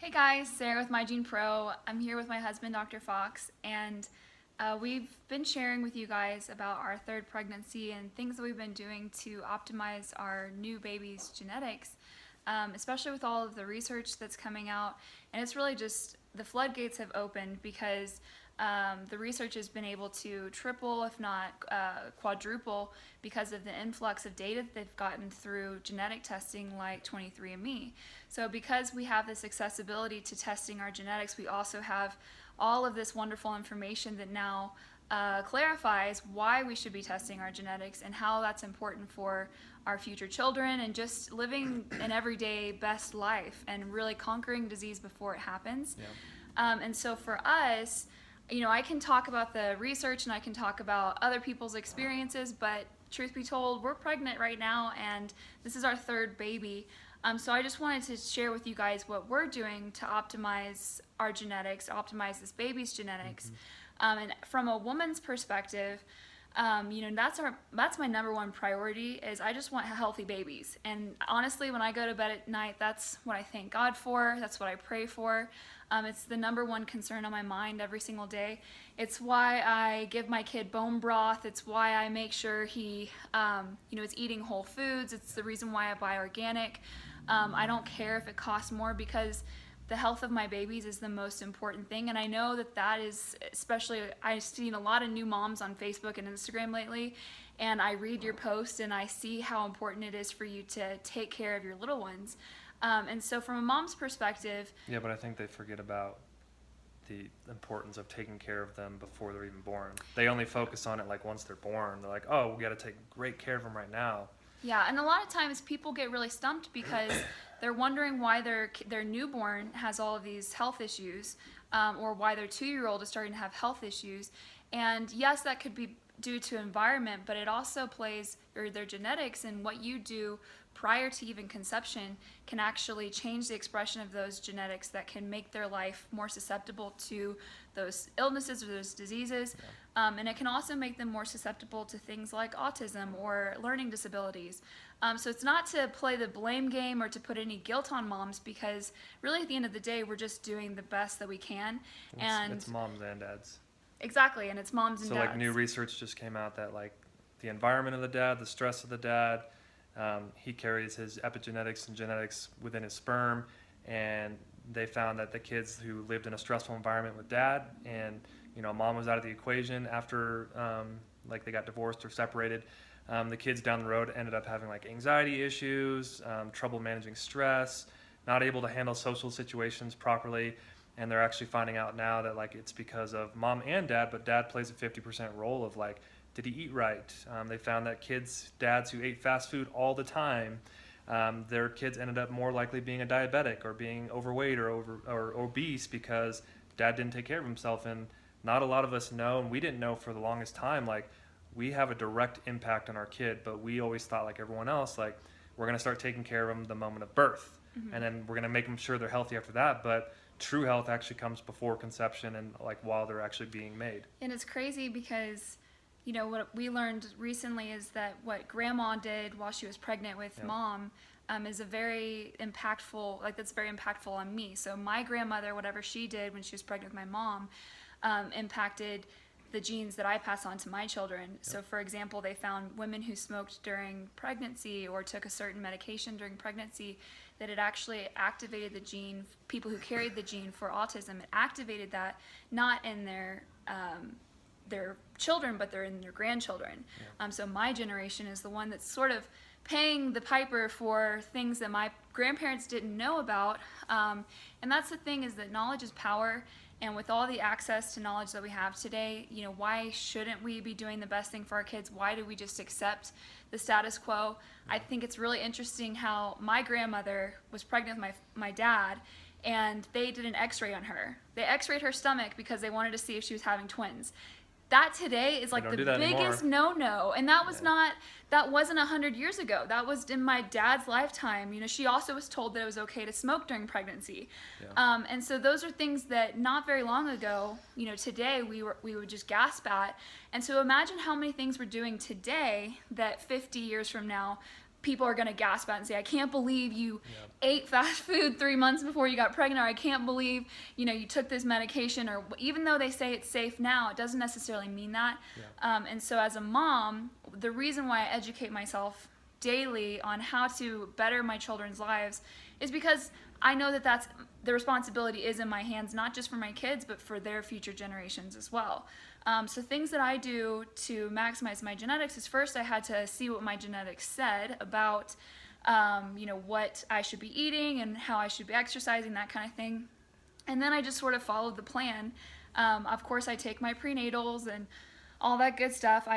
Hey guys, Sarah with My Gene Pro. I'm here with my husband, Dr. Fox, and we've been sharing with you guys about our third pregnancy and things that we've been doing to optimize our new baby's genetics, especially with all of the research that's coming out. And it's really just the floodgates have opened because the research has been able to triple, if not quadruple, because of the influx of data that they've gotten through genetic testing like 23andMe. So because we have this accessibility to testing our genetics, we also have all of this wonderful information that now clarifies why we should be testing our genetics and how that's important for our future children and just living an everyday best life and really conquering disease before it happens. Yeah. And so for us, I can talk about the research and I can talk about other people's experiences, but truth be told, we're pregnant right now and this is our third baby. So I just wanted to share with you guys what we're doing to optimize our genetics, optimize this baby's genetics. And from a woman's perspective, that's my number one priority is I just want healthy babies. And honestly, when I go to bed at night, that's what I thank God for. That's what I pray for. It's the number one concern on my mind every single day. It's why I give my kid bone broth. It's why I make sure he, is eating whole foods. It's the reason why I buy organic. I don't care if it costs more because the health of my babies is the most important thing. And I know that is, especially, I've seen a lot of new moms on Facebook and Instagram lately, and I read your posts and I see how important it is for you to take care of your little ones. And so from a mom's perspective... Yeah, but I think they forget about the importance of taking care of them before they're even born. They only focus on it like once they're born. They're like, oh, we got to take great care of them right now. Yeah, and a lot of times people get really stumped because they're wondering why their newborn has all of these health issues, or why their 2-year-old is starting to have health issues. And yes, that could be due to environment, but it also plays, or their genetics and what you do prior to even conception can actually change the expression of those genetics that can make their life more susceptible to those illnesses or those diseases. Yeah. And it can also make them more susceptible to things like autism or learning disabilities. So it's not to play the blame game or to put any guilt on moms, because really at the end of the day, we're just doing the best that we can. It's moms and dads. Exactly, and it's moms and dads. So like new research just came out that like the environment of the dad, the stress of the dad, he carries his epigenetics and genetics within his sperm, and they found that the kids who lived in a stressful environment with dad and mom was out of the equation after like they got divorced or separated, the kids down the road ended up having like anxiety issues, trouble managing stress, not able to handle social situations properly. And they're actually finding out now that like it's because of mom and dad, but dad plays a 50% role of like, did he eat right? They found that dads who ate fast food all the time, their kids ended up more likely being a diabetic or being overweight or obese because dad didn't take care of himself. And not a lot of us know, and we didn't know for the longest time, like we have a direct impact on our kid, but we always thought like everyone else, like we're going to start taking care of them the moment of birth. Mm-hmm. And then we're going to make them sure they're healthy after that. But true health actually comes before conception and like while they're actually being made. And it's crazy because what we learned recently is that what grandma did while she was pregnant with mom is a very impactful, that's very impactful on me. So my grandmother, whatever she did when she was pregnant with my mom, impacted the genes that I pass on to my children. Yep. So for example, they found women who smoked during pregnancy or took a certain medication during pregnancy, that it actually activated the gene, people who carried the gene for autism, it activated that not in their children, but they're in their grandchildren. Yeah. So my generation is the one that's sort of paying the piper for things that my grandparents didn't know about. And that's the thing, is that knowledge is power. And with all the access to knowledge that we have today, why shouldn't we be doing the best thing for our kids? Why do we just accept the status quo? I think it's really interesting how my grandmother was pregnant with my dad, and they did an x-ray on her. They x-rayed her stomach because they wanted to see if she was having twins. That today is like the biggest no-no, and that wasn't 100 years ago. That was in my dad's lifetime. She also was told that it was okay to smoke during pregnancy. Yeah. And so those are things that not very long ago, today we would just gasp at. And so imagine how many things we're doing today that 50 years from now people are going to gasp at and say, I can't believe you Yeah. ate fast food 3 months before you got pregnant, or I can't believe, you took this medication, or even though they say it's safe now, it doesn't necessarily mean that. Yeah. And so as a mom, the reason why I educate myself daily on how to better my children's lives is because I know that that's the responsibility is in my hands, not just for my kids, but for their future generations as well. So things that I do to maximize my genetics is, first I had to see what my genetics said about, what I should be eating and how I should be exercising, that kind of thing. And then I just sort of followed the plan. Of course, I take my prenatals and all that good stuff.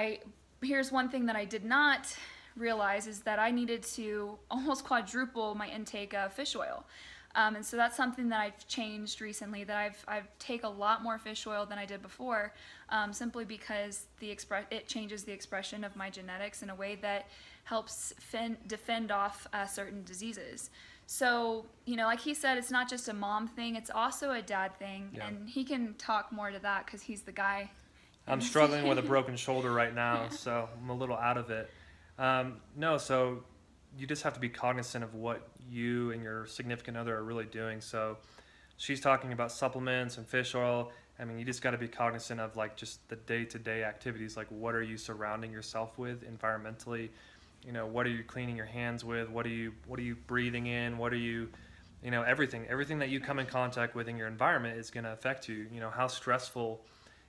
Here's one thing that I did not realize is that I needed to almost quadruple my intake of fish oil. And so that's something that I've changed recently, that I've take a lot more fish oil than I did before, simply because it changes the expression of my genetics in a way that helps defend off certain diseases. So, like he said, it's not just a mom thing, it's also a dad thing, Yeah. and he can talk more to that because he's the guy. I'm struggling with a broken shoulder right now, so I'm a little out of it. No, so you just have to be cognizant of what you and your significant other are really doing. So she's talking about supplements and fish oil. I mean, you just got to be cognizant of like just the day-to-day activities. Like, what are you surrounding yourself with environmentally? What are you cleaning your hands with? What are you breathing in? What are you, everything that you come in contact with in your environment is going to affect you. How stressful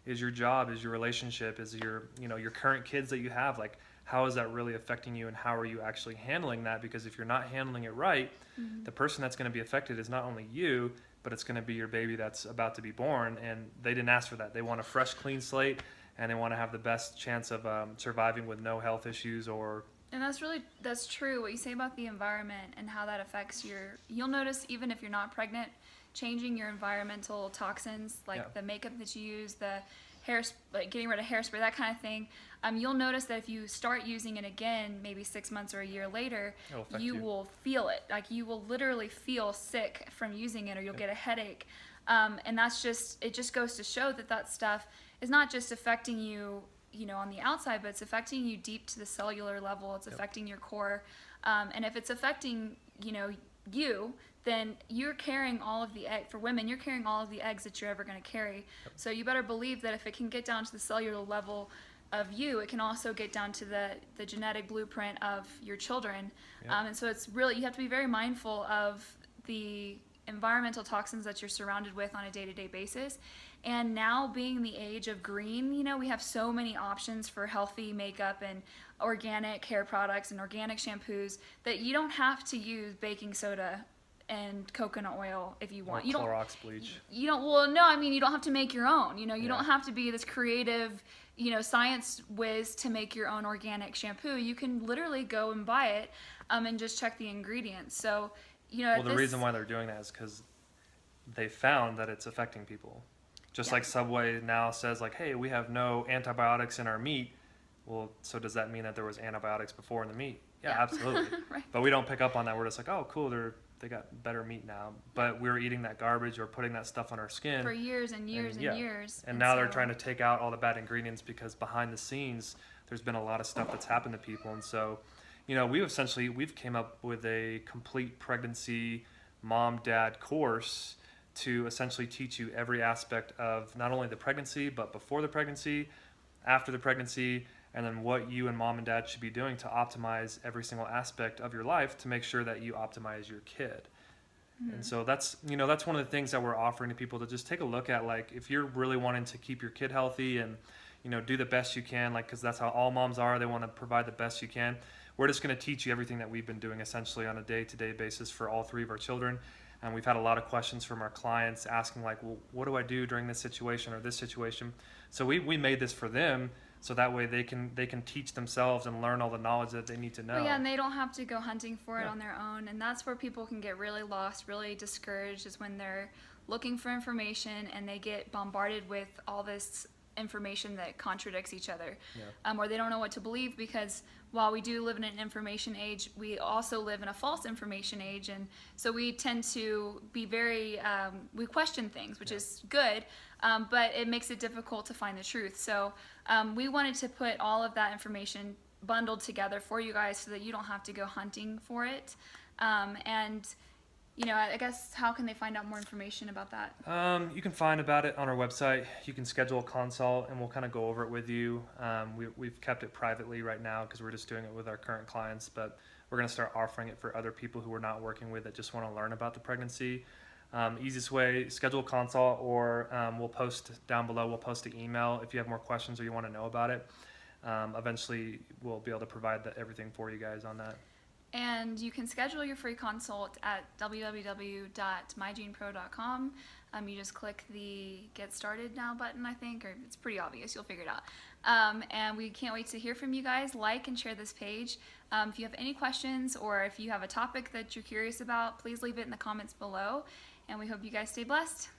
is your job? Is your relationship? Is your current kids that you have? Like, how is that really affecting you, and how are you actually handling that? Because if you're not handling it right, Mm-hmm. the person that's going to be affected is not only you, but it's going to be your baby that's about to be born, and they didn't ask for that. They want a fresh, clean slate, and they want to have the best chance of surviving with no health issues or. And that's true what you say about the environment and how that affects you'll notice, even if you're not pregnant, changing your environmental toxins, like Yeah. the makeup that you use, the hair, like getting rid of hairspray, that kind of thing. You'll notice that if you start using it again, maybe 6 months or a year later, It'll affect you you. will feel it. Like, you will literally feel sick from using it, or you'll get a headache. And it just goes to show that stuff is not just affecting you, on the outside, but it's affecting you deep to the cellular level. It's affecting your core. And if it's affecting, you, then you're carrying all of the egg. For women, you're carrying all of the eggs that you're ever going to carry. So you better believe that if it can get down to the cellular level of you, it can also get down to the genetic blueprint of your children. And so it's really, you have to be very mindful of the environmental toxins that you're surrounded with on a day-to-day basis. And now, being the age of green, we have so many options for healthy makeup and organic hair products and organic shampoos that you don't have to use baking soda and coconut oil if you want. Or Clorox bleach. You don't. Well, no. I mean, you don't have to make your own. You don't have to be this creative, science whiz to make your own organic shampoo. You can literally go and buy it, and just check the ingredients. So, Well, the reason why they're doing that is because they found that it's affecting people. Just like Subway now says, like, hey, we have no antibiotics in our meat. Well, so does that mean that there was antibiotics before in the meat? Yeah. Absolutely. Right. But we don't pick up on that. We're just like, oh, cool, they got better meat now. But we were eating that garbage or putting that stuff on our skin for years and years and years. And now they're trying to take out all the bad ingredients, because behind the scenes, there's been a lot of stuff that's happened to people. And so, we've came up with a complete pregnancy mom-dad course to essentially teach you every aspect of not only the pregnancy, but before the pregnancy, after the pregnancy, and then what you and mom and dad should be doing to optimize every single aspect of your life to make sure that you optimize your kid. Mm-hmm. And so that's one of the things that we're offering to people, to just take a look at, like, if you're really wanting to keep your kid healthy and, do the best you can, like, because that's how all moms are. They want to provide the best you can. We're just going to teach you everything that we've been doing essentially on a day-to-day basis for all three of our children. And we've had a lot of questions from our clients asking, like, well, what do I do during this situation or this situation? So we made this for them, so that way they can teach themselves and learn all the knowledge that they need to know. Well, yeah, and they don't have to go hunting for it on their own. And that's where people can get really lost, really discouraged, is when they're looking for information and they get bombarded with all this information that contradicts each other, or they don't know what to believe, because while we do live in an information age, we also live in a false information age. And so we tend to be very, we question things, which is good, but it makes it difficult to find the truth. So we wanted to put all of that information bundled together for you guys so that you don't have to go hunting for it. And I guess how can they find out more information about that? You can find about it on our website. You can schedule a consult, and we'll kind of go over it with you. We've kept it privately right now because we're just doing it with our current clients, but we're going to start offering it for other people who we're not working with that just want to learn about the pregnancy. Easiest way, schedule a consult, or we'll post down below. We'll post an email if you have more questions or you want to know about it. Eventually, we'll be able to provide everything for you guys on that. And you can schedule your free consult at www.mygenepro.com. You just click the Get Started Now button, I think, or it's pretty obvious. You'll figure it out. And we can't wait to hear from you guys. Like and share this page. If you have any questions or if you have a topic that you're curious about, please leave it in the comments below. And we hope you guys stay blessed.